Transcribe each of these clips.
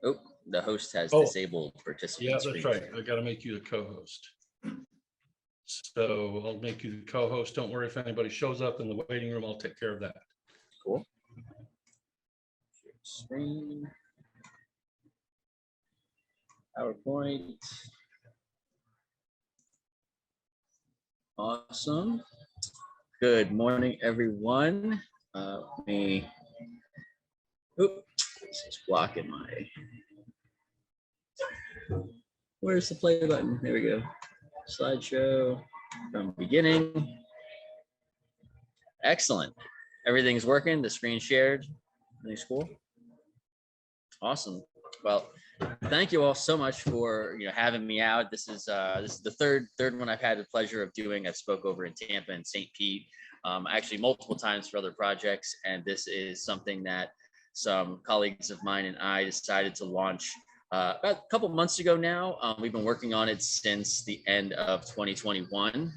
Oh, the host has Oh, disabled participant yeah, screen. that's right. I got to make you the co-host. So I'll make you the co-host. Don't worry if anybody shows up in the waiting room. I'll take care of that. Cool. Screen. PowerPoint. Awesome. Good morning, everyone. This is blocking my. Where's the play button? There we go. Slideshow from beginning. Excellent. Everything's working. The screen shared. Everything's cool. Awesome. Well, thank you all so much for having me out. This is the third one I've had the pleasure of doing. I spoke over in Tampa and St. Pete, actually multiple times for other projects, and this is something that some colleagues of mine and I decided to launch about a couple months ago now. We've been working on it since the end of 2021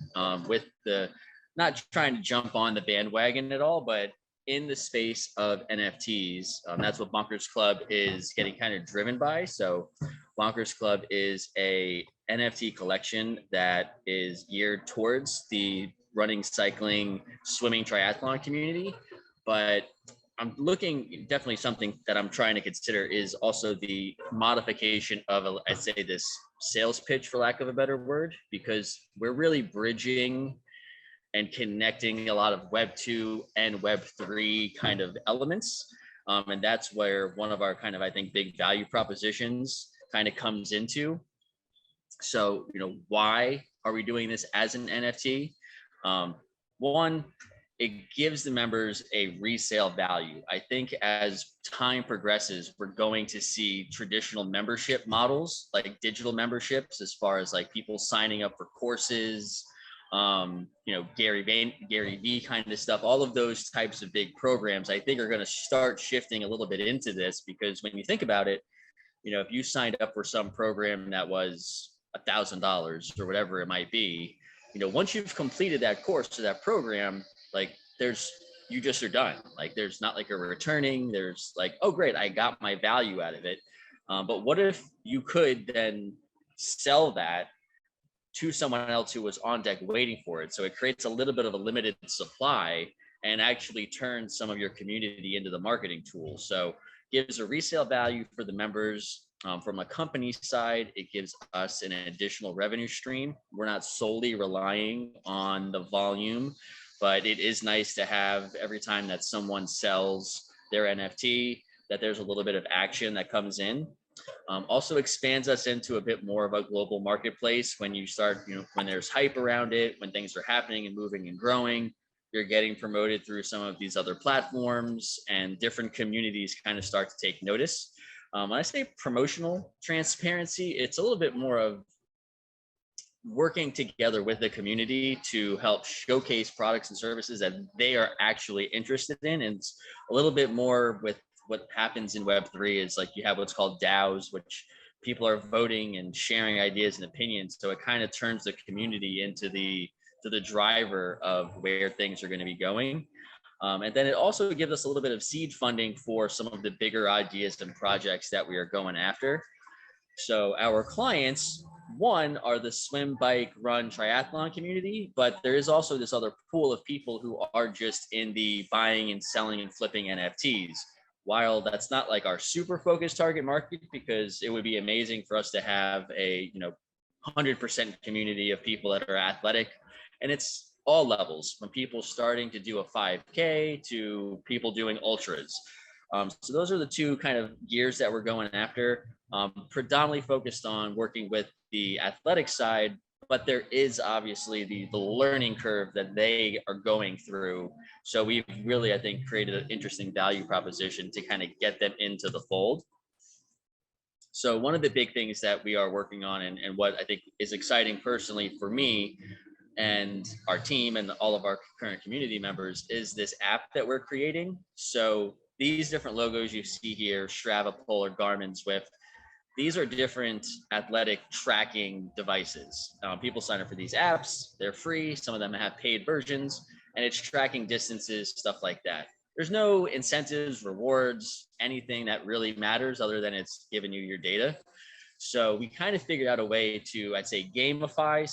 with the not trying to jump on the bandwagon at all, but in the space of NFTs. That's what Bonkers Club is getting kind of driven by. So Bonkers Club is a NFT collection that is geared towards the running, cycling, swimming, triathlon community. But I'm looking, definitely something that I'm trying to consider is also the modification of, I'd say, this sales pitch, for lack of a better word, because we're really bridging and connecting a lot of Web 2 and Web 3 kind of elements. And that's where one of our kind of, I think, big value propositions kind of comes into. So, why are we doing this as an NFT? One, it gives the members a resale value. I think as time progresses, we're going to see traditional membership models, like digital memberships, as far as like people signing up for courses, Gary V kind of stuff, all of those types of big programs, I think are going to start shifting a little bit into this, because when you think about it, if you signed up for some program that was $1,000 or whatever it might be, once you've completed that course or that program, like you just are done. Like there's not like a returning, there's like, oh great, I got my value out of it. But what if you could then sell that to someone else who was on deck waiting for it? So it creates a little bit of a limited supply and actually turns some of your community into the marketing tool. So gives a resale value for the members. From a company side, it gives us an additional revenue stream. We're not solely relying on the volume, but it is nice to have every time that someone sells their NFT, that there's a little bit of action that comes in. Also expands us into a bit more of a global marketplace. When you start, when there's hype around it, when things are happening and moving and growing, you're getting promoted through some of these other platforms, and different communities kind of start to take notice. When I say promotional transparency, it's a little bit more of working together with the community to help showcase products and services that they are actually interested in. And it's a little bit more with what happens in Web3 is like you have what's called DAOs, which people are voting and sharing ideas and opinions. So it kind of turns the community into the driver of where things are going to be going. And then it also gives us a little bit of seed funding for some of the bigger ideas and projects that we are going after. So our clients, one, are the swim, bike, run, triathlon community, but there is also this other pool of people who are just in the buying and selling and flipping NFTs. While that's not like our super focused target market, because it would be amazing for us to have a 100% community of people that are athletic, and it's all levels, from people starting to do a 5K to people doing ultras. So those are the two kind of gears that we're going after, predominantly focused on working with the athletic side, but there is obviously the learning curve that they are going through. So we've really, I think, created an interesting value proposition to kind of get them into the fold. So one of the big things that we are working on, and what I think is exciting personally for me and our team and all of our current community members, is this app that we're creating. So these different logos you see here, Strava, Polar, Garmin, Zwift, these are different athletic tracking devices. People sign up for these apps, they're free. Some of them have paid versions, and it's tracking distances, stuff like that. there's no incentives, rewards, anything that really matters other than it's giving you your data. So we kind of figured out a way to, I'd say, gamify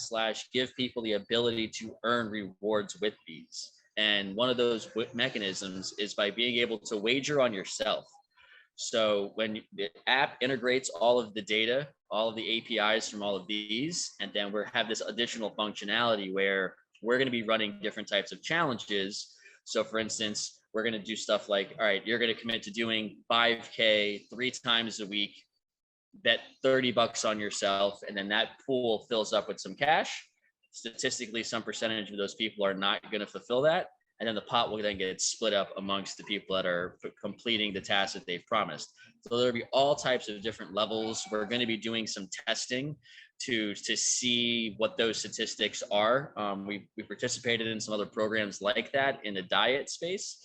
/ give people the ability to earn rewards with these. And one of those mechanisms is by being able to wager on yourself. So when the app integrates all of the data, all of the APIs from all of these, and then we have this additional functionality where we're going to be running different types of challenges. So for instance, we're going to do stuff like, all right, you're going to commit to doing 5K 3 times a week, bet $30 on yourself, and then that pool fills up with some cash. Statistically, some percentage of those people are not going to fulfill that. And then the pot will then get split up amongst the people that are completing the tasks that they've promised. So there'll be all types of different levels. We're going to be doing some testing to see what those statistics are. We participated in some other programs like that in the diet space,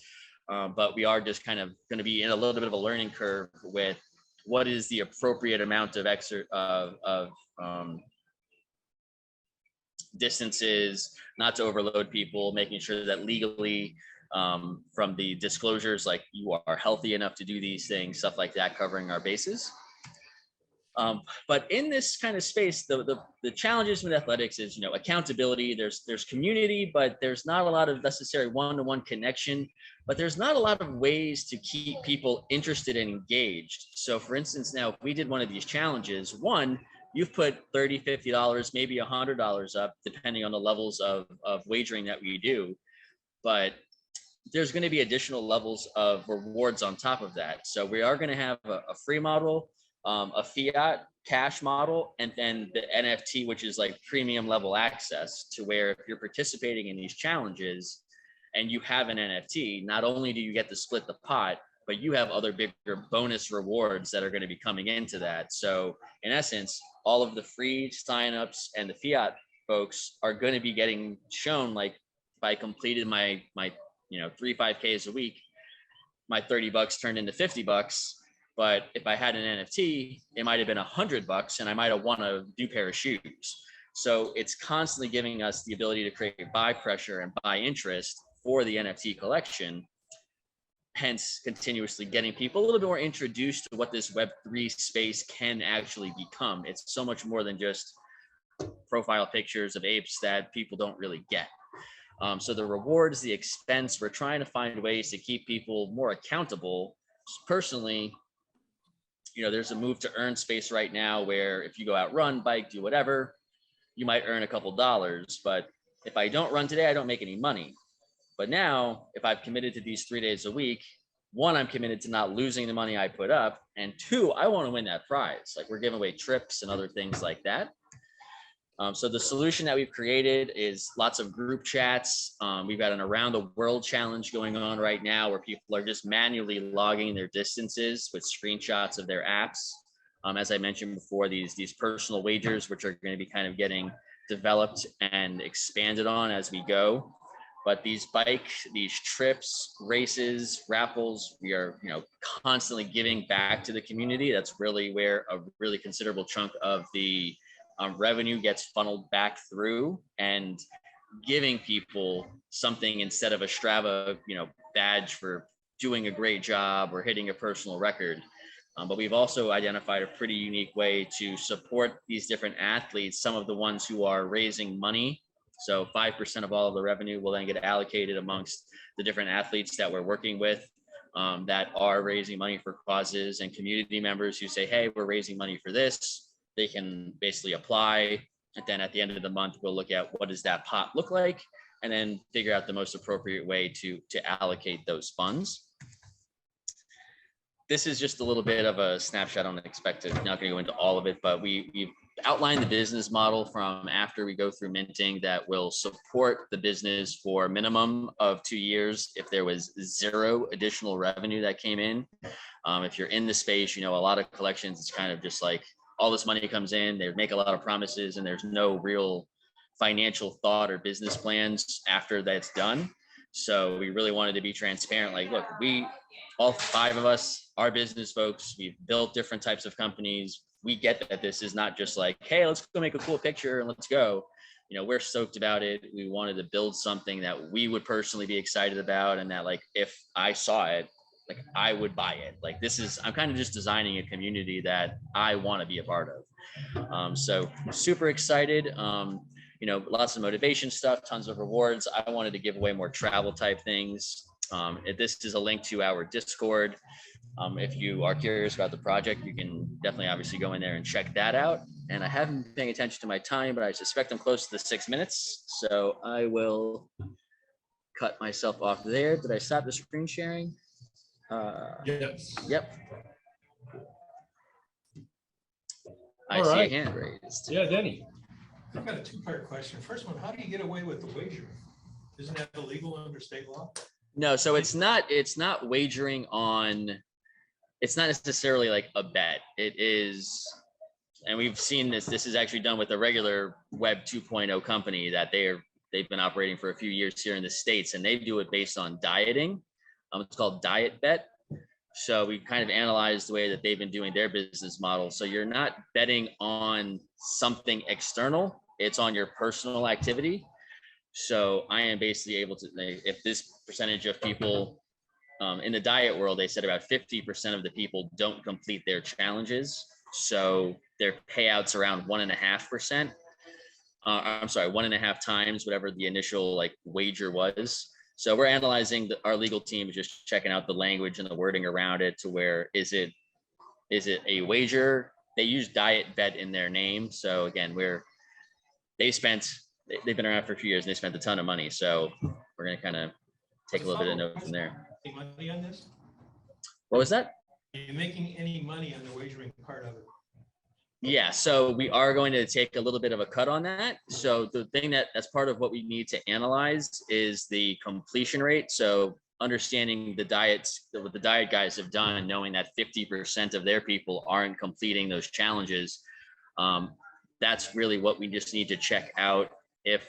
but we are just kind of going to be in a little bit of a learning curve with what is the appropriate amount of distances, not to overload people, making sure that legally from the disclosures, like you are healthy enough to do these things, stuff like that, covering our bases. But in this kind of space, the challenges with athletics is, accountability. There's community, but there's not a lot of necessary one-to-one connection. But there's not a lot of ways to keep people interested and engaged. So for instance, now if we did one of these challenges, one, you've put $30, $50, maybe $100 up, depending on the levels of wagering that we do. But there's going to be additional levels of rewards on top of that. So we are going to have a free model, a fiat cash model, and then the NFT, which is like premium level access, to where if you're participating in these challenges and you have an NFT, not only do you get to split the pot, but you have other bigger bonus rewards that are going to be coming into that. So in essence, all of the free signups and the fiat folks are going to be getting shown, like, if I completed my 3 5Ks a week, my $30 turned into $50. But if I had an NFT, it might have been $100 and I might have won a new pair of shoes. So it's constantly giving us the ability to create buy pressure and buy interest for the NFT collection, hence continuously getting people a little bit more introduced to what this Web3 space can actually become. It's so much more than just profile pictures of apes that people don't really get. So the rewards, the expense, we're trying to find ways to keep people more accountable. Personally, there's a move to earn space right now where if you go out, run, bike, do whatever, you might earn a couple dollars. But if I don't run today, I don't make any money. But now, if I've committed to these 3 days a week, one, I'm committed to not losing the money I put up. And two, I want to win that prize. Like, we're giving away trips and other things like that. So the solution that we've created is lots of group chats. We've got an around the world challenge going on right now where people are just manually logging their distances with screenshots of their apps. As I mentioned before, these personal wagers, which are going to be kind of getting developed and expanded on as we go. But these trips, races, raffles, we are, constantly giving back to the community. That's really where a really considerable chunk of the revenue gets funneled back through, and giving people something instead of a Strava, badge for doing a great job or hitting a personal record. But we've also identified a pretty unique way to support these different athletes, some of the ones who are raising money. So 5% of all of the revenue will then get allocated amongst the different athletes that we're working with that are raising money for causes, and community members who say, hey, we're raising money for this. They can basically apply. And then at the end of the month, we'll look at what does that pot look like, and then figure out the most appropriate way to allocate those funds. This is just a little bit of a snapshot on Unexpected. Not going to go into all of it, but we've outlined the business model from after we go through minting that will support the business for a minimum of 2 years if there was zero additional revenue that came in. If you're in the space, a lot of collections, it's kind of just like all this money comes in, they make a lot of promises, and there's no real financial thought or business plans after that's done. So we really wanted to be transparent. Like, look, all 5 of us are business folks. We've built different types of companies. We get that this is not just like, hey, let's go make a cool picture and let's go. we're stoked about it. We wanted to build something that we would personally be excited about, and that like if I saw it, like I would buy it. Like I'm kind of just designing a community that I want to be a part of. So super excited. Lots of motivation stuff, tons of rewards. I wanted to give away more travel type things. This is a link to our Discord. If you are curious about the project, you can definitely obviously go in there and check that out. And I haven't been paying attention to my time, but I suspect I'm close to the 6 minutes. So I will cut myself off there. Did I stop the screen sharing? Yes. Yep. I All see right. a hand raised. Yeah, Denny. I've got a two-part question. First one, how do you get away with the wagering? Isn't that illegal under state law? No, so it's not wagering on, it's not necessarily like a bet. It is, and we've seen this is actually done with a regular Web 2.0 company that they've been operating for a few years here in the States, and they do it based on dieting. It's called Diet Bet. So we kind of analyzed the way that they've been doing their business model. So you're not betting on something external, it's on your personal activity. So I am basically able to, if this percentage of people in the diet world, they said about 50% of the people don't complete their challenges. So their payouts around 1.5%. I'm sorry, 1.5 times whatever the initial like wager was. So we're analyzing our legal team is just checking out the language and the wording around it to where is it a wager? They use diet bet in their name. So again, they've been around for a few years and they spent a ton of money. So we're going to kind of take a little bit of note from there. Any money on this? What was that? Are you making any money on the wagering part of it? Yeah, so we are going to take a little bit of a cut on that. So the thing that's part of what we need to analyze is the completion rate. So understanding what the diet guys have done, knowing that 50% of their people aren't completing those challenges. That's really what we just need to check out. If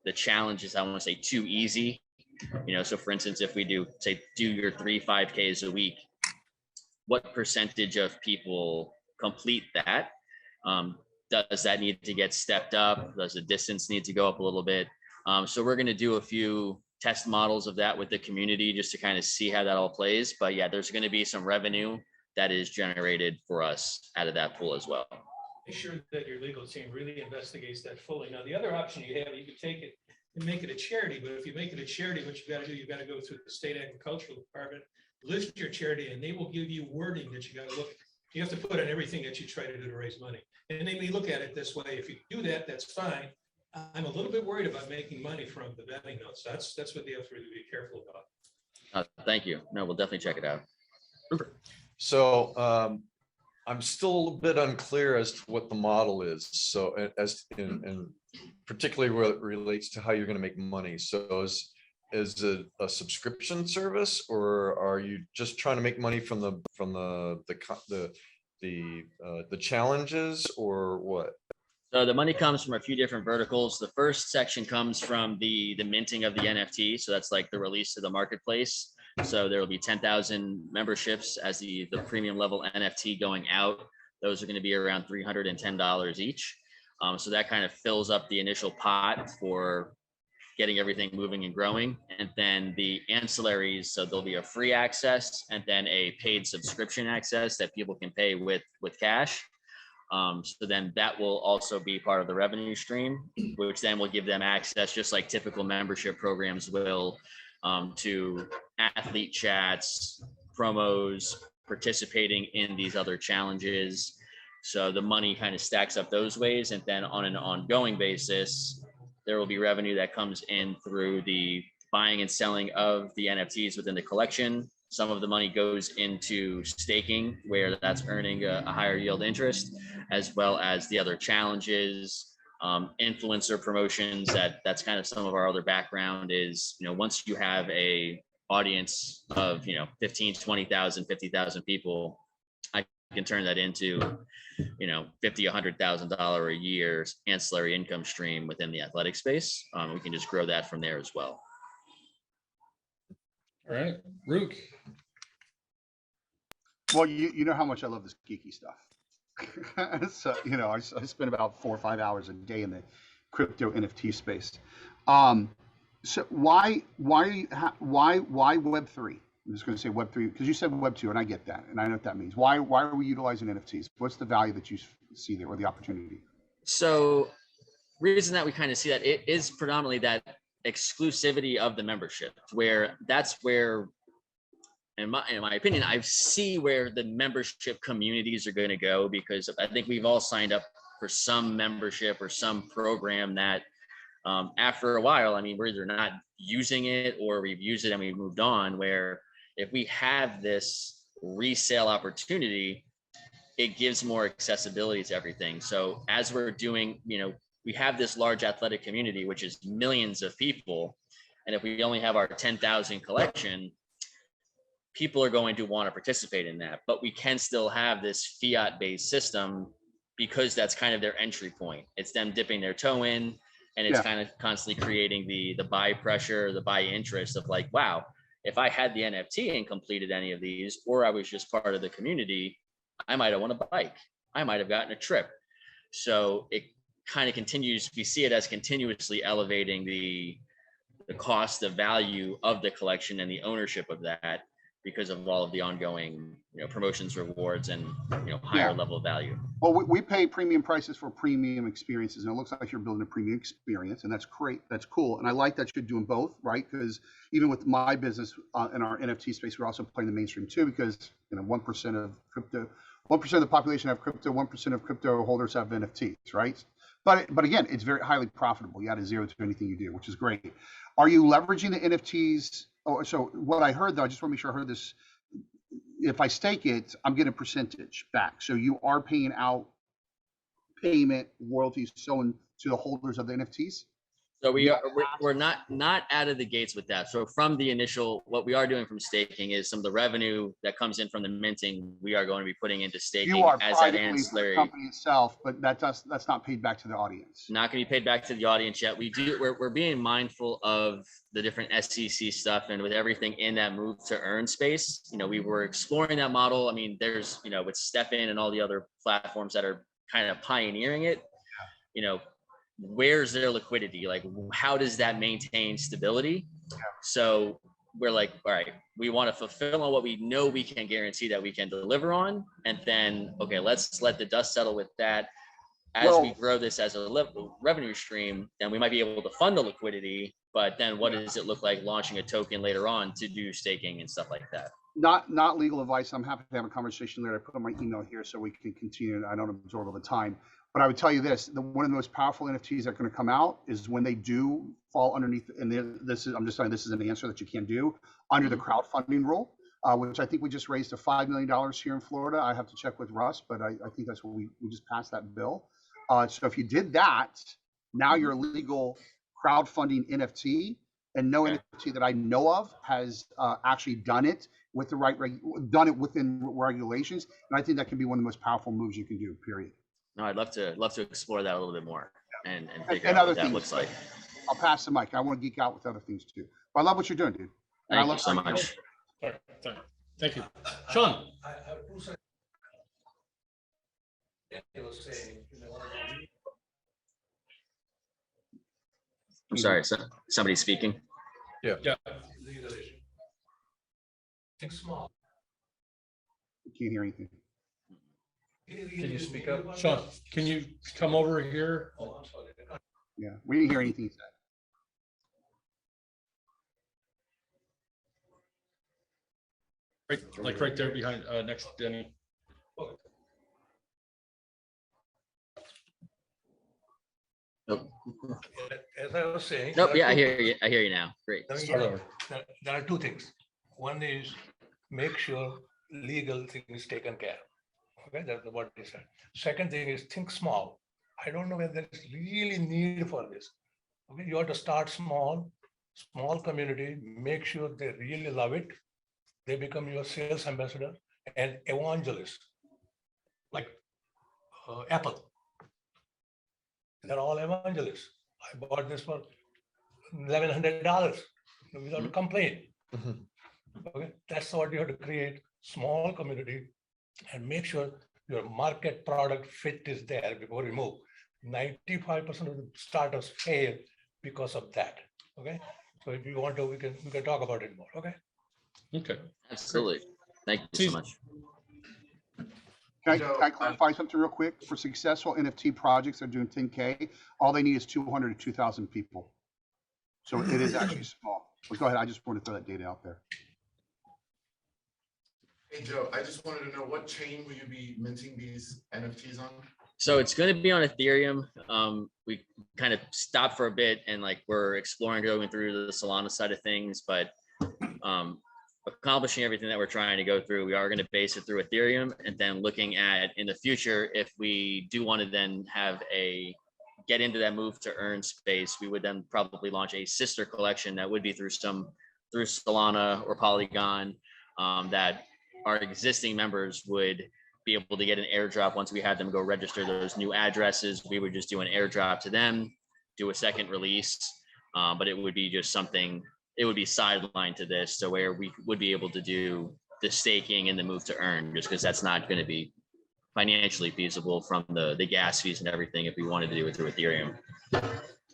the challenge is, I want to say, too easy, so for instance, if we do your 3 5Ks a week, what percentage of people complete that? Does that need to get stepped up? Does the distance need to go up a little bit? So we're going to do a few test models of that with the community just to kind of see how that all plays. But yeah, there's going to be some revenue that is generated for us out of that pool as well. Make sure that your legal team really investigates that fully. Now, the other option you have, you could take it and make it a charity. But if you make it a charity, what you got to do, you got to go through the state agricultural department, list your charity, and they will give you wording that you got to look. You have to put on everything that you try to do to raise money. And they may look at it this way. If you do that, that's fine. I'm a little bit worried about making money from the betting notes. That's what they have to really be careful about. Thank you. No, we'll definitely check it out. So I'm still a bit unclear as to what the model is. So as in particularly what it relates to how you're going to make money. So is it a subscription service, or are you just trying to make money from the challenges, or what? So the money comes from a few different verticals. The first section comes from the minting of the NFT. So that's like the release to the marketplace. So there will be 10,000 memberships as the premium level NFT going out. Those are going to be around $310 each. So that kind of fills up the initial pot for getting everything moving and growing. And then the ancillaries, so there'll be a free access and then a paid subscription access that people can pay with cash. So then that will also be part of the revenue stream, which then will give them access, just like typical membership programs will, to athlete chats, promos, participating in these other challenges. So the money kind of stacks up those ways. And then on an ongoing basis, there will be revenue that comes in through the buying and selling of the NFTs within the collection. Some of the money goes into staking, where that's earning a higher yield interest, as well as the other challenges, influencer promotions. That's kind of some of our other background is, once you have a audience of, 15, 20,000, 50,000 people, I can turn that into, $50,000, $100,000 a year ancillary income stream within the athletic space. We can just grow that from there as well. All right, Rook. Well, you know how much I love this geeky stuff. So, I spend about 4 or 5 hours a day in the crypto NFT space. So why Web3? I'm just going to say Web3 because you said Web2, and I get that, and I know what that means. Why are we utilizing NFTs? What's the value that you see there, or the opportunity? So, reason that we kind of see that it is predominantly that exclusivity of the membership, where that's where, in my opinion, I see where the membership communities are going to go, because I think we've all signed up for some membership or some program that after a while, I mean, we're either not using it or we've used it and we've moved on, where if we have this resale opportunity, it gives more accessibility to everything. So as we're doing, we have this large athletic community, which is millions of people. And if we only have our 10,000 collection, people are going to want to participate in that. But we can still have this fiat-based system because that's kind of their entry point. It's them dipping their toe in, and it's kind of constantly creating the buy pressure, the buy interest of like, wow, if I had the NFT and completed any of these, or I was just part of the community, I might have won a bike. I might have gotten a trip. So it kind of continues, we see it as continuously elevating the cost of value of the collection and the ownership of that, because of all of the ongoing, promotions, rewards, and, higher level value. Well, we pay premium prices for premium experiences, and it looks like you're building a premium experience, and that's great. That's cool. And I like that you're doing both, right? Because even with my business in our NFT space, we're also playing the mainstream too, because 1% of crypto, 1% of the population have crypto, 1% of crypto holders have NFTs, right? But again, it's very highly profitable. You add a zero to anything you do, which is great. Are you leveraging the NFTs? Oh, so what I heard though, I just want to make sure I heard this. If I stake it, I'm getting a percentage back. So you are paying out payment, royalties, so on to the holders of the NFTs? So we're not out of the gates with that. So from the initial, what we are doing from staking is some of the revenue that comes in from the minting, we are going to be putting into staking as that ancillary. The company itself, but that's not paid back to the audience. Not going to be paid back to the audience yet. We're being mindful of the different SEC stuff, and with everything in that move to earn space, we were exploring that model. I mean, there's with Step In and all the other platforms that are kind of pioneering it. Where's their liquidity? Like, how does that maintain stability? So we're like, all right, we want to fulfill on what we know we can guarantee that we can deliver on. And then, okay, let's let the dust settle with that. As we grow this as a revenue stream, then we might be able to fund the liquidity. But then what does it look like launching a token later on to do staking and stuff like that? Not legal advice. I'm happy to have a conversation later. I put on my email here so we can continue. I don't absorb all the time. But I would tell you this, one of the most powerful NFTs that are going to come out is when they do fall underneath, and I'm just saying this is an answer that you can do, under the crowdfunding rule, which I think we just raised to $5 million here in Florida. I have to check with Russ, but I think that's what we just passed that bill. So if you did that, now you're a legal crowdfunding NFT, and no NFT that I know of has actually done it with the done it within regulations. And I think that can be one of the most powerful moves you can do, period. No, I'd love to explore that a little bit more and figure out what that looks like. I'll pass the mic. I want to geek out with other things too. But I love what you're doing, dude. Thank you so much. All right, thank you. Sean. I'm sorry, somebody's speaking. Yeah. Think small. Can't hear anything. Can you speak up? Sean, can you come over here? Oh, I'm sorry. Yeah, we didn't hear anything he said. Right there behind, next to Denny. Nope. As I was saying. Nope. Yeah, I hear you now. Great. Start over. There are two things. One is make sure legal thing is taken care of. Okay, that's what they said. Second thing is think small. I don't know whether there's really need for this. Okay, you have to start small community, make sure they really love it. They become your sales ambassador and evangelist, like Apple. They're all evangelists. I bought this for $1,100 without a complaint. Okay, that's what you have to create, small community, and make sure your market product fit is there before you move. 95% of the startups fail because of that. Okay. So if you want to, we can talk about it more. Okay. Okay. Absolutely. Thank you so much. Can I clarify something real quick? For successful NFT projects that are doing 10K, all they need is 200 to 2,000 people. So it is actually small. But go ahead. I just want to throw that data out there. Hey, Joe, I just wanted to know what chain will you be minting these NFTs on? So it's going to be on Ethereum. We kind of stopped for a bit and like we're exploring going through the Solana side of things, but accomplishing everything that we're trying to go through, we are going to base it through Ethereum, and then looking at in the future, if we do want to then have get into that move to earn space, we would then probably launch a sister collection that would be through Solana or Polygon, that our existing members would be able to get an airdrop once we had them go register those new addresses. We would just do an airdrop to them, do a second release, but it would be just something, it would be sidelined to this, so where we would be able to do the staking and the move to earn, just because that's not going to be financially feasible from the gas fees and everything if we wanted to do it through Ethereum. You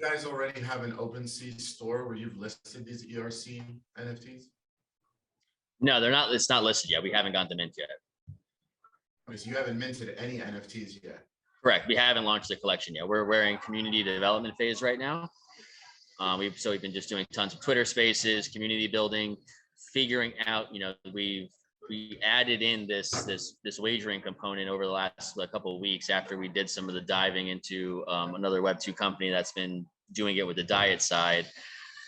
guys already have an OpenSea store where you've listed these ERC NFTs? No, they're not. It's not listed yet. We haven't gotten them in yet. Okay, so you haven't minted any NFTs yet? Correct. We haven't launched the collection yet. We're in community development phase right now. We've been just doing tons of Twitter spaces, community building, figuring out, we added in this wagering component over the last couple of weeks after we did some of the diving into another Web2 company that's been doing it with the diet side,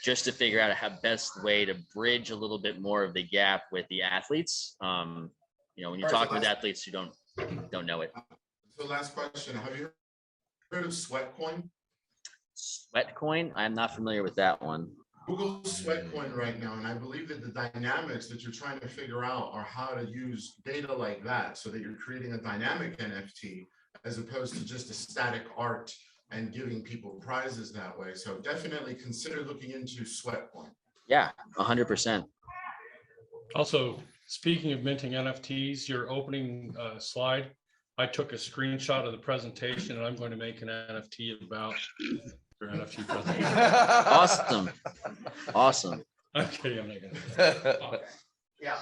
just to figure out how best way to bridge a little bit more of the gap with the athletes. When you're talking with athletes who don't know it. So last question, have you heard of Sweatcoin? Sweatcoin? I'm not familiar with that one. Google Sweatcoin right now, and I believe that the dynamics that you're trying to figure out are how to use data like that so that you're creating a dynamic NFT as opposed to just a static art and giving people prizes that way. So definitely consider looking into Sweatcoin. Yeah, 100%. Also, speaking of minting NFTs, your opening slide, I took a screenshot of the presentation, and I'm going to make an NFT about your NFT presentation. Awesome. Okay, I'm not gonna. Yeah,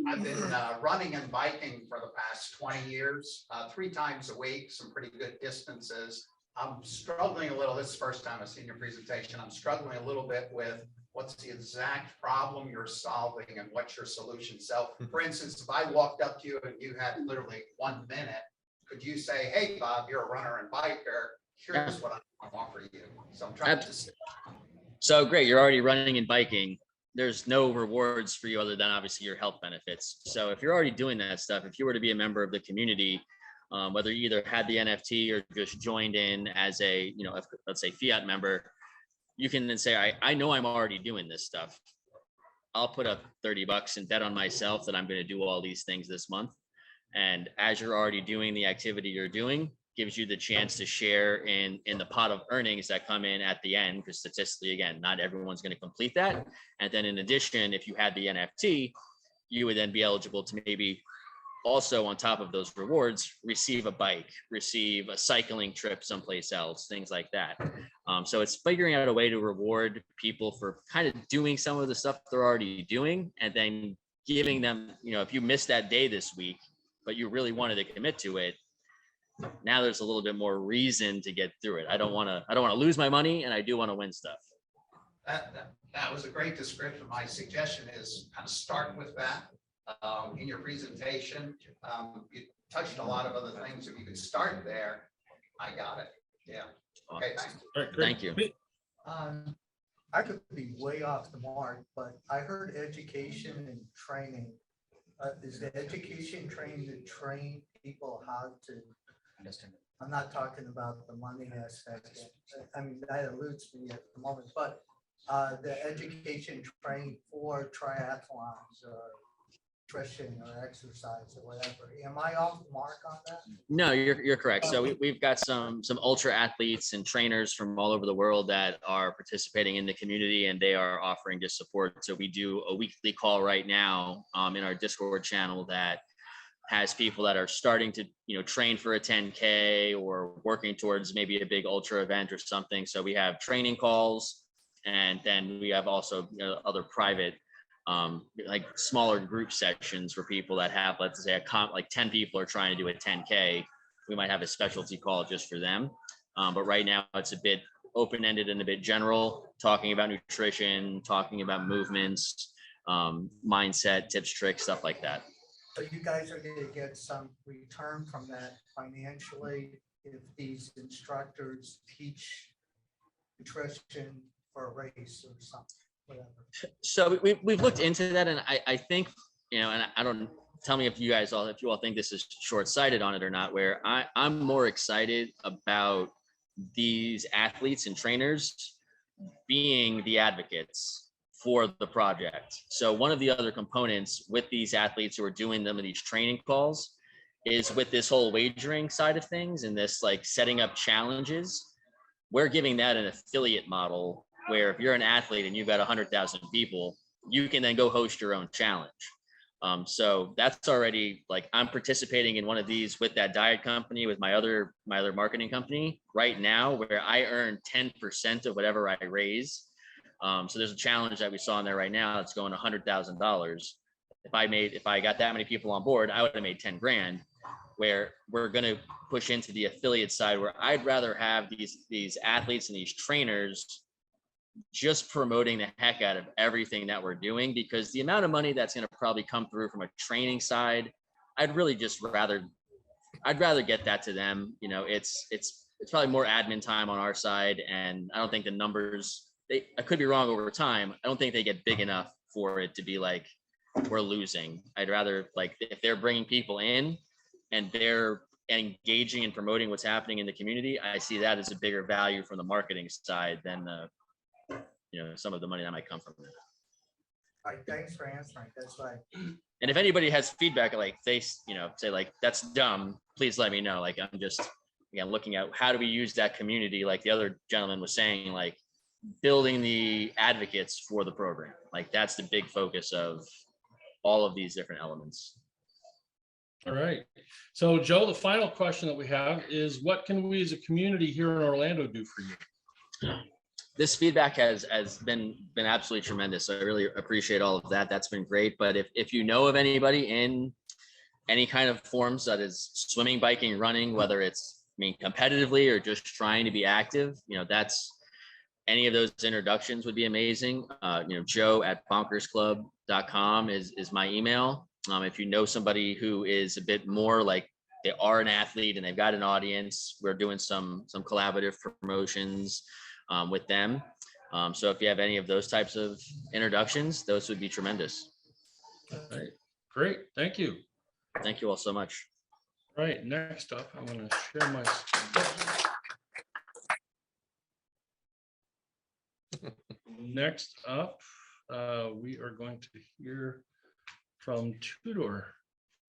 I've been running and biking for the past 20 years, 3 times a week, some pretty good distances. I'm struggling a little, this is the first time I've seen your presentation, I'm struggling a little bit with what's the exact problem you're solving and what's your solution. So for instance, if I walked up to you and you had literally 1 minute, could you say, hey, Bob, you're a runner and biker, here's what I offer you. So I'm trying to. So great, you're already running and biking. There's no rewards for you other than obviously your health benefits. So if you're already doing that stuff, if you were to be a member of the community, whether you either had the NFT or just joined in as a, let's say fiat member, you can then say, I know I'm already doing this stuff. I'll put up $30 and bet on myself that I'm going to do all these things this month. And as you're already doing the activity you're doing, gives you the chance to share in the pot of earnings that come in at the end, because statistically, again, not everyone's going to complete that. And then in addition, if you had the NFT, you would then be eligible to maybe also on top of those rewards, receive a bike, receive a cycling trip someplace else, things like that. So it's figuring out a way to reward people for kind of doing some of the stuff they're already doing, and then giving them, if you missed that day this week, but you really wanted to commit to it, now there's a little bit more reason to get through it. I don't want to lose my money, and I do want to win stuff. That was a great description. My suggestion is kind of start with that. In your presentation, you touched a lot of other things. If you could start there, I got it. Yeah. Okay, thanks. Right, Thank you. I could be way off the mark, but I heard education and training. Is the education training to train people how to? I'm not talking about the money aspect. I mean, that eludes me at the moment, but the education training for triathlons or nutrition or exercise or whatever. Am I off the mark on that? No, you're correct. So we've got some ultra athletes and trainers from all over the world that are participating in the community, and they are offering just support. So we do a weekly call right now in our Discord channel that has people that are starting to, train for a 10K or working towards maybe a big ultra event or something. So we have training calls, and then we have also other private, like smaller group sessions for people that have, let's say, like 10 people are trying to do a 10K. We might have a specialty call just for them. But right now it's a bit open-ended and a bit general, talking about nutrition, talking about movements, mindset, tips, tricks, stuff like that. So you guys are gonna get some return from that financially if these instructors teach nutrition for a race or something, whatever. So we've looked into that, and I think, and I don't, tell me if you all think this is short-sighted on it or not, where I'm more excited about these athletes and trainers being the advocates for the project. So one of the other components with these athletes who are doing them in these training calls is with this whole wagering side of things and this like setting up challenges. We're giving that an affiliate model where if you're an athlete and you've got 100,000 people, you can then go host your own challenge. So that's already like, I'm participating in one of these with that diet company, with my other marketing company right now, where I earn 10% of whatever I raise. So there's a challenge that we saw in there right now that's going $100,000. If I got that many people on board, I would have made 10 grand. Where we're going to push into the affiliate side, where I'd rather have these athletes and these trainers just promoting the heck out of everything that we're doing, because the amount of money that's going to probably come through from a training side, I'd rather get that to them. It's probably more admin time on our side, and I don't think the numbers, I could be wrong over time, I don't think they get big enough for it to be like we're losing. I'd rather, like, if they're bringing people in and they're engaging and promoting what's happening in the community, I see that as a bigger value from the marketing side than some of the money that might come from it. All right, thanks for answering. That's right. And if anybody has feedback, like they, say like, that's dumb, please let me know. Like, I'm just, again, looking at how do we use that community, like the other gentleman was saying, like building the advocates for the program. Like that's the big focus of all of these different elements. All right. So Joe, the final question that we have is, what can we as a community here in Orlando do for you? This feedback has been absolutely tremendous. I really appreciate all of that. That's been great. But if you know of anybody in any kind of forms, that is swimming, biking, running, whether it's competitively or just trying to be active, that's any of those introductions would be amazing. Joe at bonkersclub.com is my email. If you know somebody who is a bit more like they are an athlete and they've got an audience, we're doing some collaborative promotions with them. So if you have any of those types of introductions, those would be tremendous. All right, great, thank you. Thank you all so much. All right, next up, I'm going to share my screen. Next up, we are going to hear from Tudor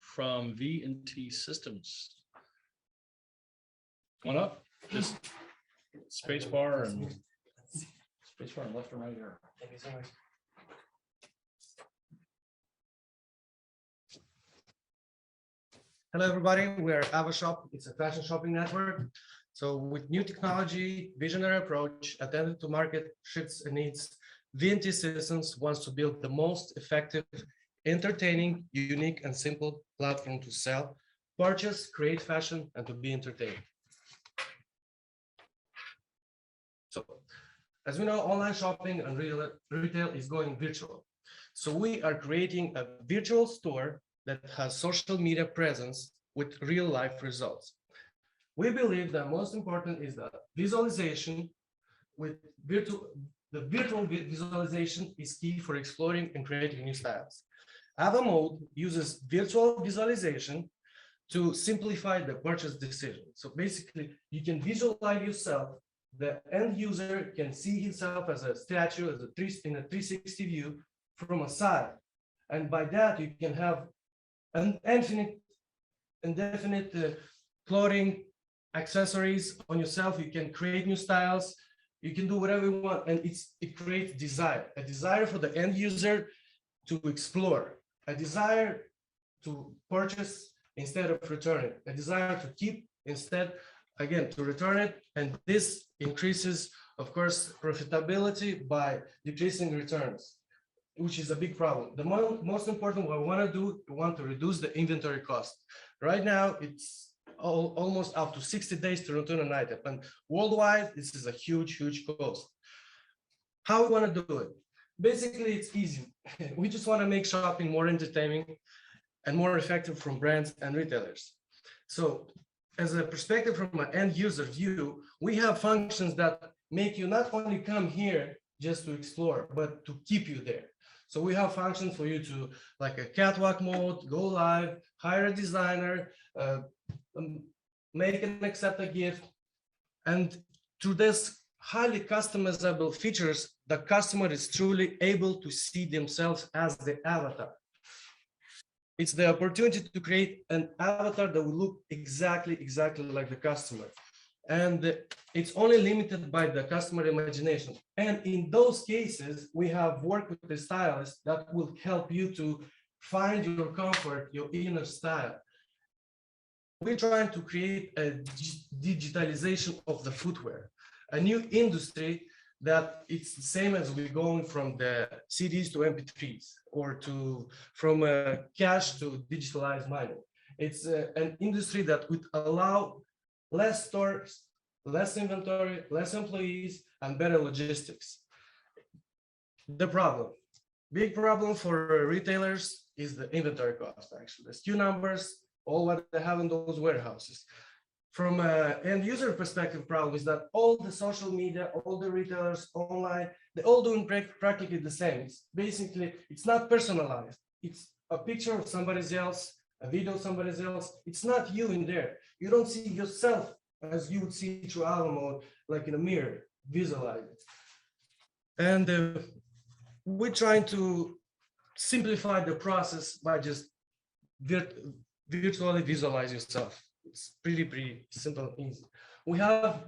from V&T Systems. Come on up, just space bar and left and right here. Thank you so much. Hello, everybody. We're AvaShop. It's a fashion shopping network. So with new technology, visionary approach, attended to market shifts and needs, V&T Systems wants to build the most effective, entertaining, unique, and simple platform to sell, purchase, create fashion, and to be entertained. So, as we know, online shopping and retail is going virtual. So we are creating a virtual store that has social media presence with real life results. We believe that most important is the visualization with the virtual visualization is key for exploring and creating new styles. Ava Mode uses virtual visualization to simplify the purchase decision. So basically, you can visualize yourself. The end user can see himself as a statue, in a 360 view from a side. And by that, you can have an indefinite clothing, accessories on yourself. You can create new styles. You can do whatever you want. And it creates a desire for the end user to explore, a desire to purchase instead of returning, a desire to keep instead, again, to return it. And this increases, of course, profitability by decreasing returns, which is a big problem. The most important what we want to do, we want to reduce the inventory cost. Right now, it's almost up to 60 days to return an item. And worldwide, this is a huge, huge cost. How we want to do it? Basically, it's easy. We just want to make shopping more entertaining and more effective from brands and retailers. So as a perspective from an end user view, we have functions that make you not only come here just to explore, but to keep you there. So we have functions for you to, like a catwalk mode, go live, hire a designer, make and accept a gift. And through this highly customizable features, the customer is truly able to see themselves as the avatar. It's the opportunity to create an avatar that will look exactly like the customer. And it's only limited by the customer imagination. And in those cases, we have worked with the stylist that will help you to find your comfort, your inner style. We're trying to create a digitalization of the footwear, a new industry that it's the same as we're going from the CDs to MP3s or from cash to digitalized money. It's an industry that would allow less stores, less inventory, less employees, and better logistics. The big problem for retailers is the inventory cost, actually. The SKU numbers, all what they have in those warehouses. From an end user perspective, problem is that all the social media, all the retailers online, they're all doing practically the same. It's basically, it's not personalized. It's a picture of somebody else, a video of somebody else. It's not you in there. You don't see yourself as you would see through Alpha mode, like in a mirror, visualize it. And we're trying to simplify the process by just virtually visualize yourself. It's pretty simple and easy. We have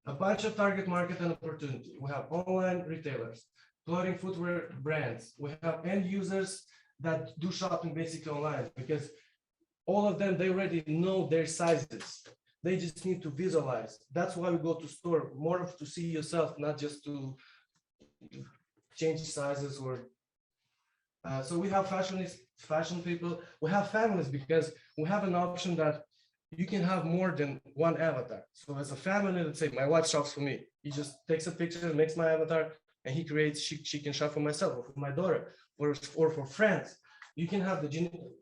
a bunch of target market and opportunity. We have online retailers, clothing, footwear brands. We have end users that do shopping basically online because all of them, they already know their sizes. They just need to visualize. That's why we go to store, more to see yourself, not just to change sizes or. So we have fashion people. We have families because we have an option that you can have more than one avatar. So as a family, let's say my wife shops for me. He just takes a picture, makes my avatar, and he creates, she can shop for myself or for my daughter or for friends. You can have the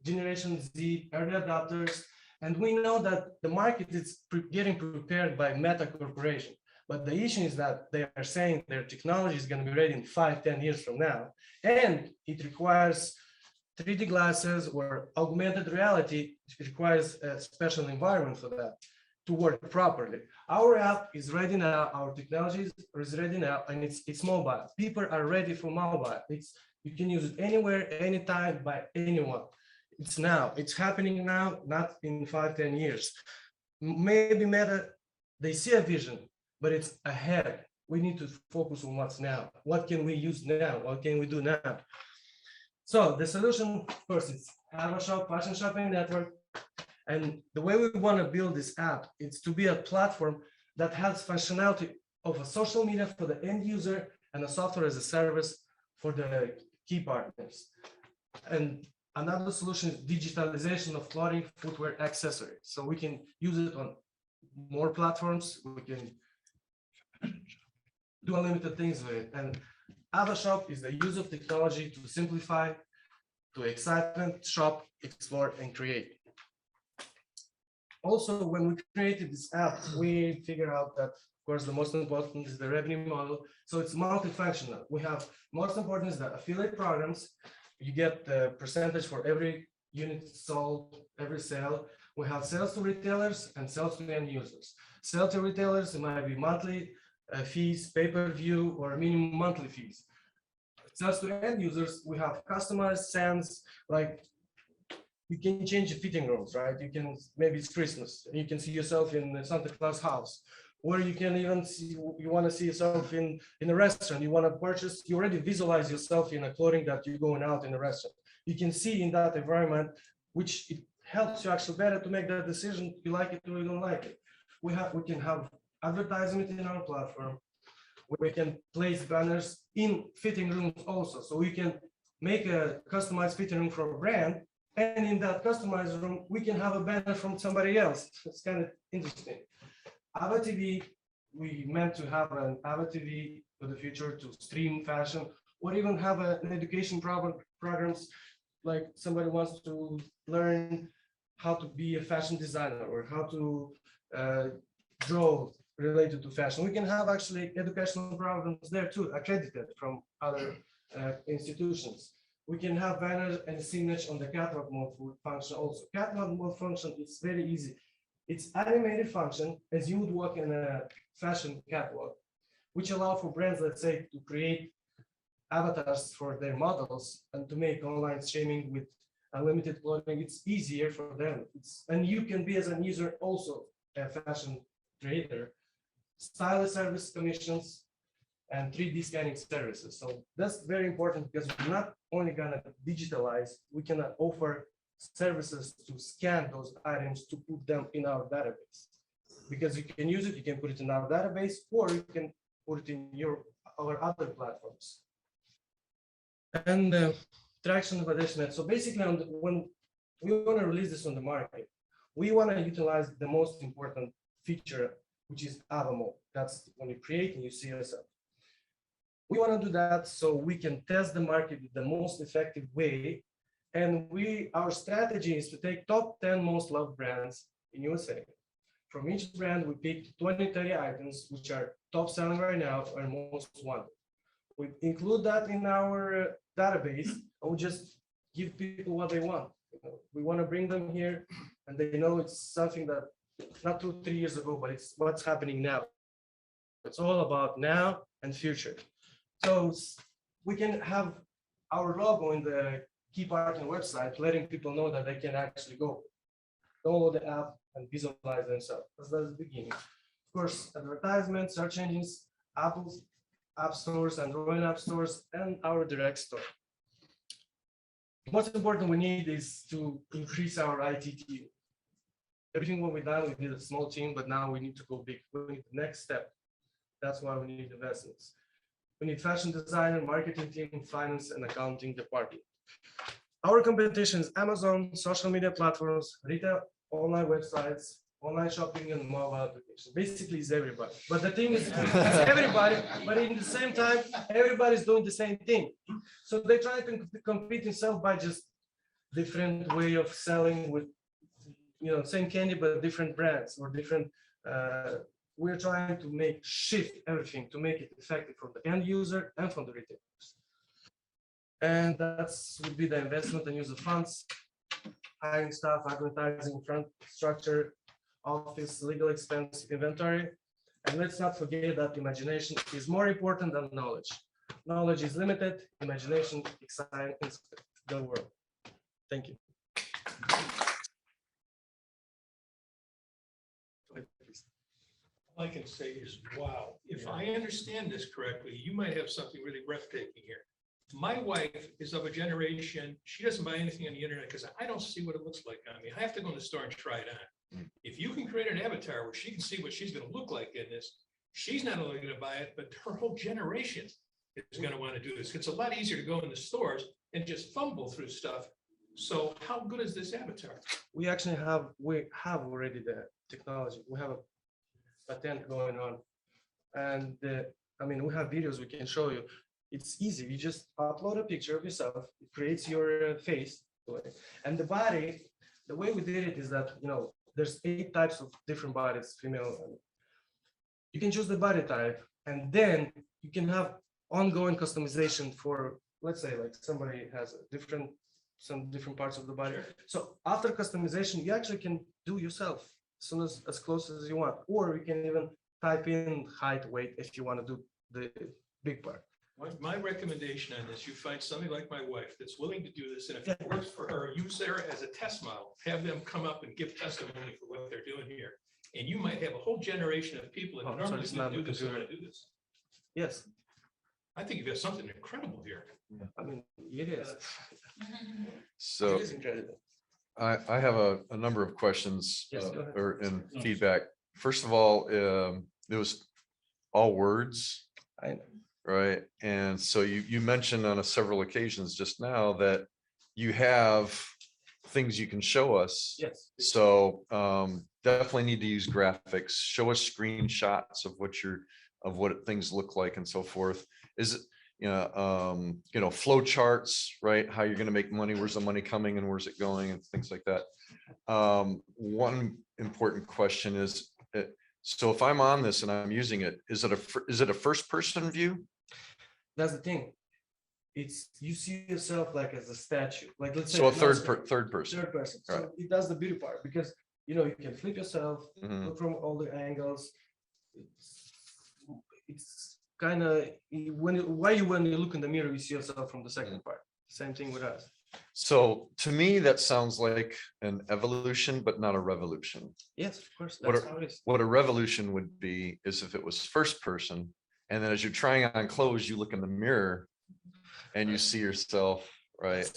Generation Z early adopters. And we know that the market is getting prepared by Meta Corporation. But the issue is that they are saying their technology is going to be ready in 5-10 years from now. And it requires 3D glasses or augmented reality. It requires a special environment for that to work properly. Our app is ready now. Our technology is ready now, and it's mobile. People are ready for mobile. You can use it anywhere, anytime, by anyone. It's now. It's happening now, not in 5-10 years. Maybe Meta, they see a vision, but it's ahead. We need to focus on what's now. What can we use now? What can we do now? So the solution, first, it's AvaShop, fashion shopping network. And the way we want to build this app is to be a platform that has functionality of a social media for the end user and a software as a service for the key partners. And another solution is digitalization of clothing, footwear, accessories. So we can use it on more platforms. We can do unlimited things with it. And AvaShop is the use of technology to simplify, to excitement, shop, explore, and create. Also, when we created this app, we figured out that, of course, the most important is the revenue model. So it's multifunctional. We have, most important is the affiliate programs. You get the percentage for every unit sold, every sale. We have sales to retailers and sales to end users. Sales to retailers, it might be monthly fees, pay-per-view, or minimum monthly fees. Sales to end users, we have customized SAMs, like you can change the fitting rooms, right? You can, maybe it's Christmas, you can see yourself in Santa Claus house, or you can even see, you want to see yourself in a restaurant, you want to purchase, you already visualize yourself in a clothing that you're going out in a restaurant. You can see in that environment, which helps you actually better to make that decision. You like it or you don't like it. We can have advertisement in our platform. We can place banners in fitting rooms also. So we can make a customized fitting room for a brand. And in that customized room, we can have a banner from somebody else. It's kind of interesting. Ava TV, we meant to have an Ava TV for the future to stream fashion, or even have an education programs, like somebody wants to learn how to be a fashion designer or how to draw related to fashion. We can have actually educational programs there too, accredited from other institutions. We can have banners and signage on the catalog mode function also. Catalog mode function is very easy. It's animated function as you would work in a fashion catalog, which allow for brands, let's say, to create avatars for their models and to make online streaming with unlimited clothing. It's easier for them. And you can be as a user also a fashion creator. Stylist service commissions and 3D scanning services. So that's very important because we're not only gonna digitalize, we can offer services to scan those items to put them in our database. Because you can use it, you can put it in our database, or you can put it in our other platforms. And traction of additional. So basically, when we want to release this on the market, we want to utilize the most important feature, which is Ava mode. That's when you create and you see yourself. We want to do that so we can test the market the most effective way. And our strategy is to take top 10 most loved brands in USA. From each brand, we pick 20, 30 items, which are top selling right now and most wanted. We include that in our database, and we just give people what they want. We want to bring them here, and they know it's something that not 2, 3 years ago, but it's what's happening now. It's all about now and future. So we can have our logo in the key partner website, letting people know that they can actually go download the app and visualize themselves. That's the beginning. Of course, advertisement, search engines, Apple's app stores, Android app stores, and our direct store. What's important we need is to increase our IT team. Everything what we've done, we did a small team, but now we need to go big. We need the next step. That's why we need investments. We need fashion designer, marketing team, finance, and accounting department. Our competition is Amazon, social media platforms, retail, online websites, online shopping, and mobile applications. Basically, it's everybody. But the thing is, it's everybody, but in the same time, everybody's doing the same thing. So they try to compete themselves by just different way of selling with, same candy, but different brands or different. We're trying to shift everything to make it effective for the end user and for the retailers. And that's would be the investment and use of funds, hiring staff, advertising, front structure, office, legal expense, inventory. And let's not forget that imagination is more important than knowledge. Knowledge is limited, imagination expands the world. Thank you. All I can say is, wow, if I understand this correctly, you might have something really breathtaking here. My wife is of a generation, she doesn't buy anything on the internet because I don't see what it looks like on me. I have to go in the store and try it on. If you can create an avatar where she can see what she's going to look like in this, she's not only going to buy it, but her whole generation is going to want to do this. It's a lot easier to go in the stores and just fumble through stuff. So how good is this avatar? We actually have already the technology. We have a patent going on. And we have videos we can show you. It's easy. You just upload a picture of yourself. It creates your face. And the body, the way we did it is that, there's 8 types of different bodies, female. You can choose the body type, and then you can have ongoing customization for, let's say, like somebody has some different parts of the body. Sure. So after customization, you actually can do yourself as close as you want, or you can even type in height, weight if you want to do the big part. My recommendation on this, you find somebody like my wife that's willing to do this, and if it works for her, use her as a test model, have them come up and give testimony for what they're doing here. And you might have a whole generation of people that normally wouldn't do this, want to do this. Yes. I think you've got something incredible here. I mean, it is. So It is incredible. I have a number of questions Yes, go ahead. or in feedback. First of all, it was all words, I know. right? And so you mentioned on several occasions just now that you have things you can show us. Yes. So definitely need to use graphics, show us screenshots of what things look like and so forth. Is it, flow charts, right? How you're going to make money, where's the money coming and where's it going and things like that. One important question is, so if I'm on this and I'm using it, is it a first person view? That's the thing. It's, you see yourself like as a statue, like let's say. So a third Third person. person. Right. So it does the beauty part because, you can flip yourself, Mhm. look from all the angles. It's kind of, when you look in the mirror, you see yourself from the second part. Same thing with us. So to me, that sounds like an evolution, but not a revolution. Yes, of course. What That's how it is. What a revolution would be is if it was first person, and then as you're trying on clothes, you look in the mirror and you see yourself, right?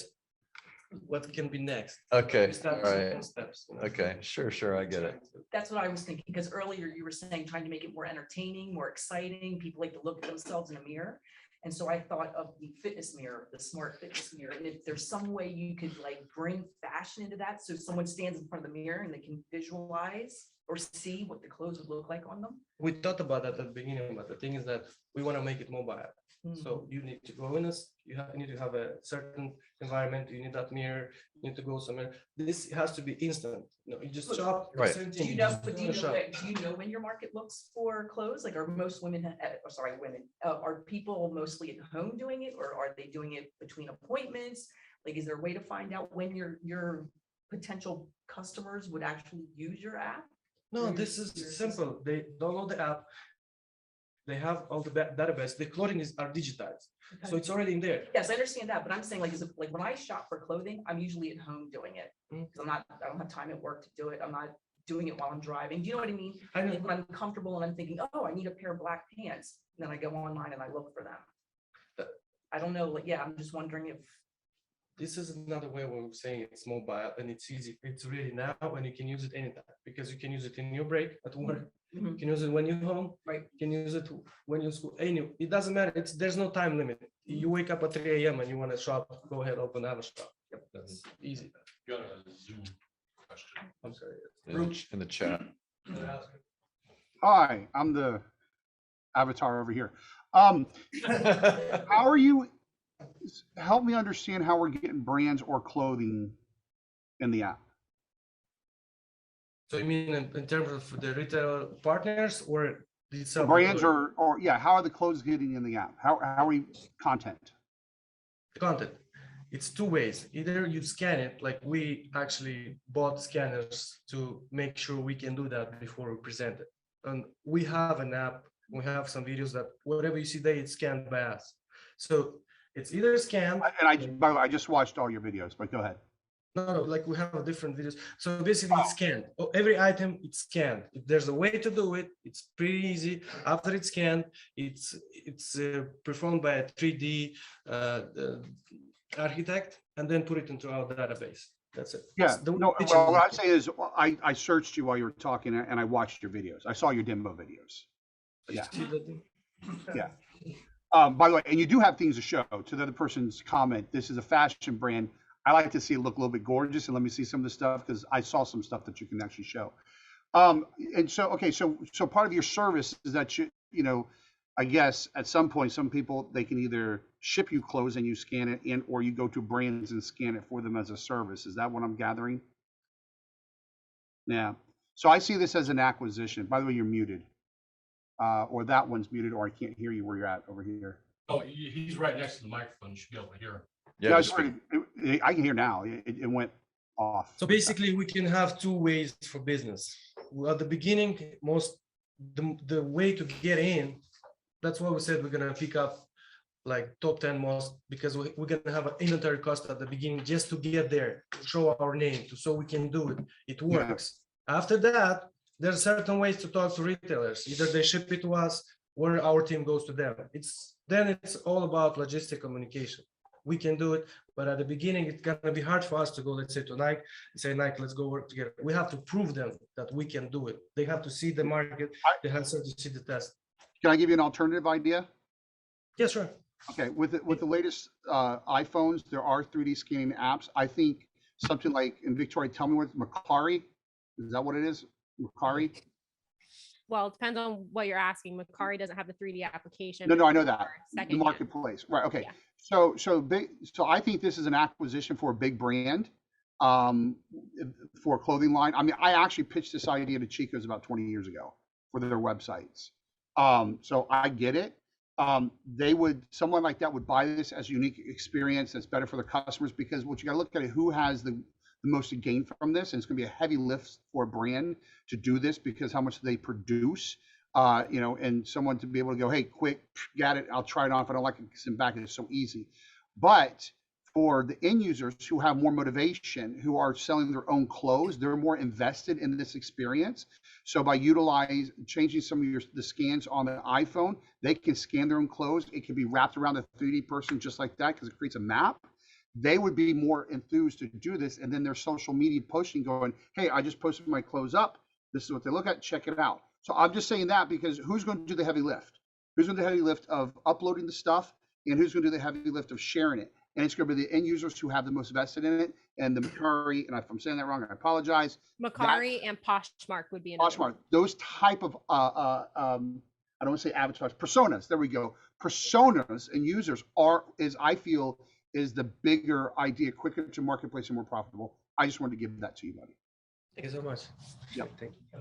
What can be next? Okay, We start all right. small steps. Okay, sure, I get it. That's what I was thinking, because earlier you were saying trying to make it more entertaining, more exciting. People like to look at themselves in a mirror. And so I thought of the fitness mirror, the smart fitness mirror. And if there's some way you could like bring fashion into that, so someone stands in front of the mirror and they can visualize or see what the clothes would look like on them. We thought about that at the beginning, but the thing is that we want to make it mobile. Mm. So you need to go in this, need to have a certain environment, you need that mirror, you need to go somewhere. This has to be instant. You just shop. Right. same Do thing, you know, just but go and shop. do you know when your market looks for clothes? Like, are most women, women, are people mostly at home doing it, or are they doing it between appointments? Like, is there a way to find out when your potential customers would actually use your app? No, this is simple. They download the app. They have all the database. The clothing are digitized. So it's already in there. Yes, I understand that, but I'm saying like, like when I shop for clothing, I'm usually at home doing it. Because I don't have time at work to do it. I'm not doing it while I'm driving. Do you know what I mean? I know. Like when I'm comfortable and I'm thinking, oh, I need a pair of black pants. And then I go online and I look for them. I don't know, like, yeah, I'm just wondering if. This is another way of saying it's mobile and it's easy. It's really now and you can use it anytime because you can use it in your break at work. You can use it when you're home. Right. You can use it when you're school. It doesn't matter. There's no time limit. You wake up at 3 a.m. and you want to shop, go ahead, open have a shop. Yep, that's easy. Got a Zoom question. I'm sorry. In the chat. Hi, I'm the avatar over here. How are you? Help me understand how we're getting brands or clothing in the app. So you mean in terms of the retail partners or the Brands or yeah, how are the clothes getting in the app? How are we content? Content. It's two ways. Either you scan it, like we actually bought scanners to make sure we can do that before we present it. And we have an app, we have some videos that whatever you see there, it's scanned by us. So it's either scanned. And by the way, I just watched all your videos, but go ahead. No, like we have different videos. So basically it's scanned. Every item it's scanned. If there's a way to do it, it's pretty easy. After it's scanned, it's performed by a 3D architect and then put it into our database. That's it. Yeah. No, well, what I'm saying is I searched you while you were talking and I watched your videos. I saw your demo videos. Yeah. Yeah. By the way, and you do have things to show. To the other person's comment, this is a fashion brand. I like to see it look a little bit gorgeous, and let me see some of the stuff because I saw some stuff that you can actually show. And so, okay, so part of your service is that I guess at some point, some people they can either ship you clothes and you scan it in, or you go to brands and scan it for them as a service. Is that what I'm gathering? Yeah. So I see this as an acquisition. By the way, you're muted, or that one's muted, or I can't hear you where you're at over here. Oh, he's right next to the microphone. You should be able to hear him. Yeah, I can hear now. It went off. So basically, we can have two ways for business. At the beginning, the way to get in, that's why we said we're gonna pick up like top 10 most, because we're gonna have an inventory cost at the beginning just to get there, show our name, so we can do it. It works. Yeah. After that, there's certain ways to talk to retailers. Either they ship it to us, or our team goes to them. It's all about logistic communication. we can do it. But at the beginning, it's gonna be hard for us to go, let's say to Nike, and say, Nike, let's go work together. We have to prove them that we can do it. They have to see the market, they have to see the test. Can I give you an alternative idea? Yes, sure. Okay, with the latest iPhones, there are 3D scanning apps. I think something like, and Victoria, tell me what Macari, is that what it is? Macari? Well, it depends on what you're asking. Macari doesn't have the 3D application. No, I know that. The Second, marketplace, right? Okay. Yeah. So I think this is an acquisition for a big brand, for a clothing line. I mean, I actually pitched this idea to Chico's about 20 years ago for their websites. So I get it. Someone like that would buy this as a unique experience that's better for the customers, because what you got to look at it, who has the most to gain from this, and it's going to be a heavy lift for a brand to do this because how much they produce, and someone to be able to go, hey, quick, got it, I'll try it on. If I don't like it, send back. It's so easy. But for the end users who have more motivation, who are selling their own clothes, they're more invested in this experience. So by changing some of the scans on the iPhone, they can scan their own clothes. It can be wrapped around the 3D person just like that because it creates a map. They would be more enthused to do this. And then their social media posting going, hey, I just posted my clothes up. This is what they look at. Check it out. So I'm just saying that because who's going to do the heavy lift? Who's going to do the heavy lift of uploading the stuff? And who's going to do the heavy lift of sharing it? And it's going to be the end users who have the most vested in it. And the Macari, and if I'm saying that wrong, I apologize. Macari and Poshmark would be another one. Poshmark, those type of, I don't want to say avatars, personas. There we go. Personas and users I feel, is the bigger idea, quicker to marketplace and more profitable. I just wanted to give that to you, buddy. Thank you so much. Yep. Thank you.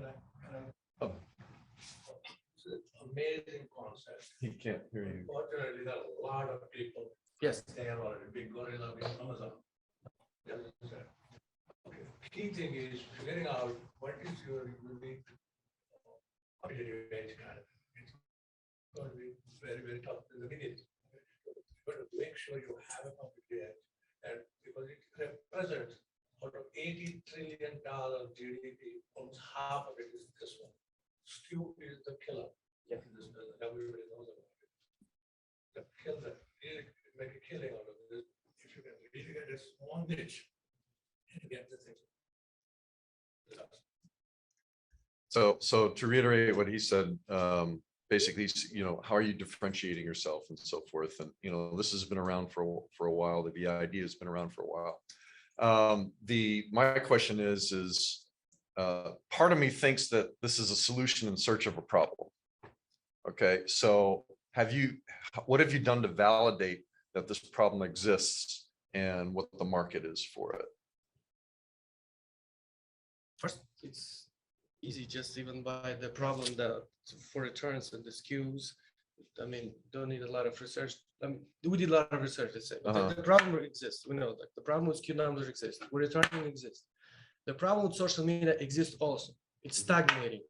It's an amazing concept. He can't hear you. Unfortunately, there are a lot of people. Yes. They are already big gorilla, big Amazon. Okay. Key thing is figuring out what is your unique competitive edge kind of. It's going to be very, very tough in the beginning. But make sure you have a competitive edge, and because it represents out of $80 trillion GDP, almost half of it is this one. Stew is the killer. Yeah. Everybody knows about it. The killer, really make a killing out of this. If you can really get a small niche and get the thing. So to reiterate what he said, basically, how are you differentiating yourself and so forth? And, this has been around for a while. The idea has been around for a while. My question is part of me thinks that this is a solution in search of a problem. Okay, so what have you done to validate that this problem exists and what the market is for it? First, it's easy just even by the problem that for returns and the SKUs. I mean, don't need a lot of research. We did a lot of research, let's say. But the problem exists. We know that the problem with SKU numbers exists. With returning exists. The problem with social media exists also. It's stagnating.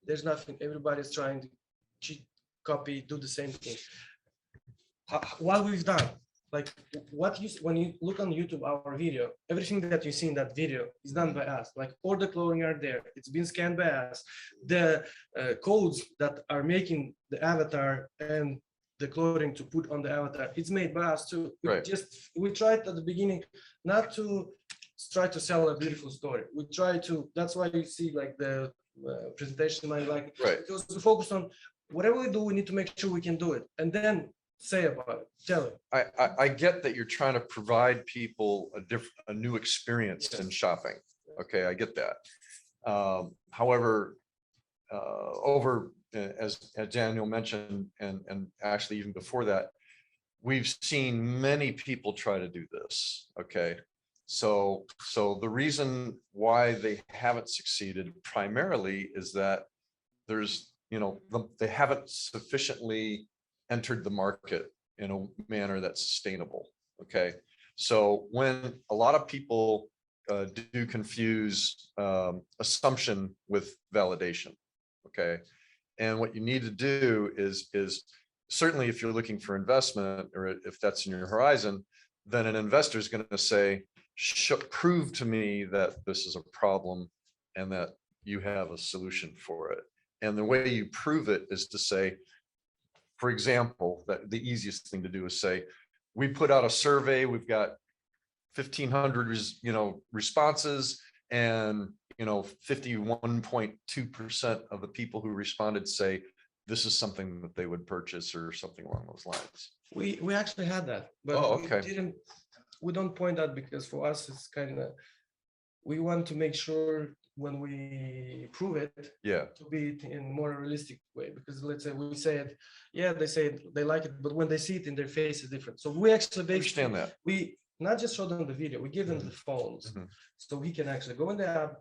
There's nothing. Everybody's trying to cheat, copy, do the same thing. What we've done, like when you look on YouTube, our video, everything that you see in that video is done by us. Like all the clothing are there. It's been scanned by us. The codes that are making the avatar and the clothing to put on the avatar, it's made by us too. We tried at the beginning not to try to sell a beautiful story. We try to, that's why you see like the presentation, because we focus on whatever we do, we need to make sure we can do it. And then say about it, tell it. I get that you're trying to provide people a new experience in shopping. Okay, I get that. However, as Daniel mentioned, and actually even before that, we've seen many people try to do this. Okay, so the reason why they haven't succeeded primarily is that there's, they haven't sufficiently entered the market in a manner that's sustainable. Okay, so when a lot of people do confuse assumption with validation. Okay, and what you need to do is certainly if you're looking for investment, or if that's in your horizon, then an investor is going to say, prove to me that this is a problem and that you have a solution for it. And the way you prove it is to say, for example, that the easiest thing to do is say, we put out a survey, we've got 1,500, responses, and 51.2% of the people who responded say this is something that they would purchase or something along those lines. We actually had that, but Oh, okay. we don't point out because for us it's kind of, we want to make sure when we prove it Yeah. to be it in more realistic way, because let's say we say it, yeah, they say they like it, but when they see it in their face is different. So we actually basically Understand that. we not just show them the video, we give them the phones, Mhm. so he can actually go in the app,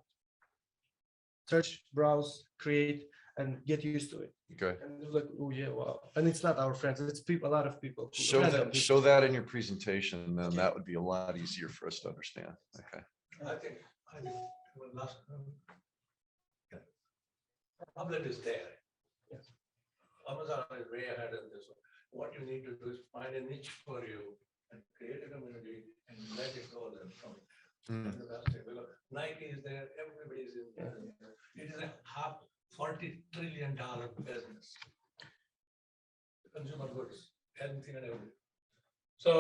search, browse, create, and get used to it. Okay. And they're like, oh yeah, wow. And it's not our friends, it's people, a lot of people. Show that in your presentation, and then that would be a lot easier for us to understand. Okay. I think one last. Public is there. Yes. Amazon is way ahead of this. What you need to do is find a niche for you and create a community and let it go then from. Nike is there, everybody's in there. It is a $40 trillion business. Consumer goods, anything and everything. So,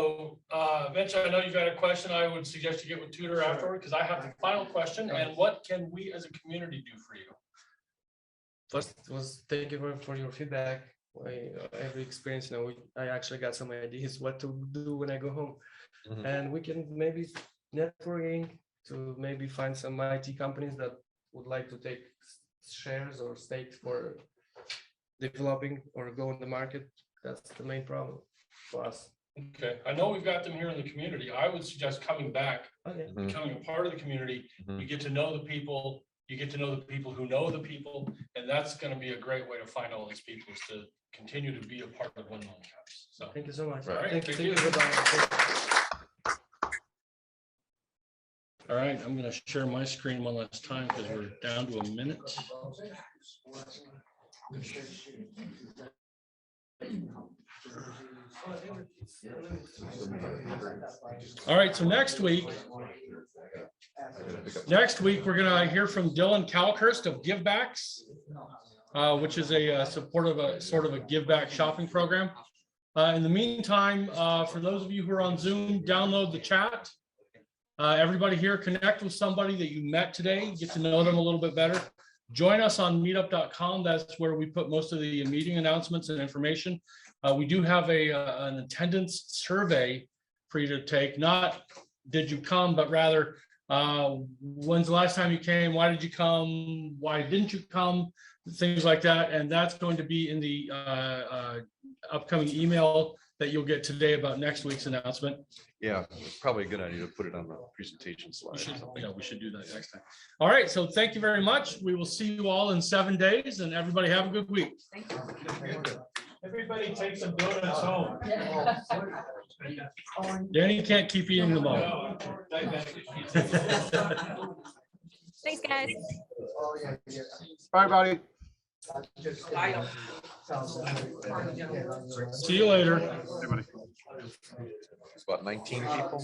Mitch, I know you've got a question. I would suggest you get with Tudor afterward, because I have the final question. And what can we as a community do for you? First was thank you for your feedback. Every experience, I actually got some ideas what to do when I go home. Mhm. And we can maybe networking to maybe find some IT companies that would like to take shares or stakes for developing or go in the market. That's the main problem for us. Okay, I know we've got them here in the community. I would suggest coming back, Okay. becoming a part of the community. Mhm. You get to know the people, you get to know the people who know the people, and that's going to be a great way to find all these people, is to continue to be a part of Windmill Caps. So, Thank you so much. All right, Thank you. thank you. Goodbye. all right, I'm going to share my screen one last time because we're down to a minute. All right, so next week, we're gonna hear from Dylan Calkhurst of Givebacks, which is a sort of a give back shopping program. In the meantime, for those of you who are on Zoom, download the chat. Everybody here, connect with somebody that you met today, get to know them a little bit better. Join us on meetup.com. That's where we put most of the meeting announcements and information. We do have an attendance survey for you to take. Not did you come, but rather when's the last time you came? Why did you come? Why didn't you come? Things like that. And that's going to be in the upcoming email that you'll get today about next week's announcement. Yeah, it's probably a good idea to put it on the presentation slide. We should do that next time. All right, so thank you very much. We will see you all in 7 days, and everybody have a good week. Everybody take some donuts home. Danny can't keep eating them all. Thanks, guys. Bye, buddy. See you later. Hey, buddy. It's about 19 people.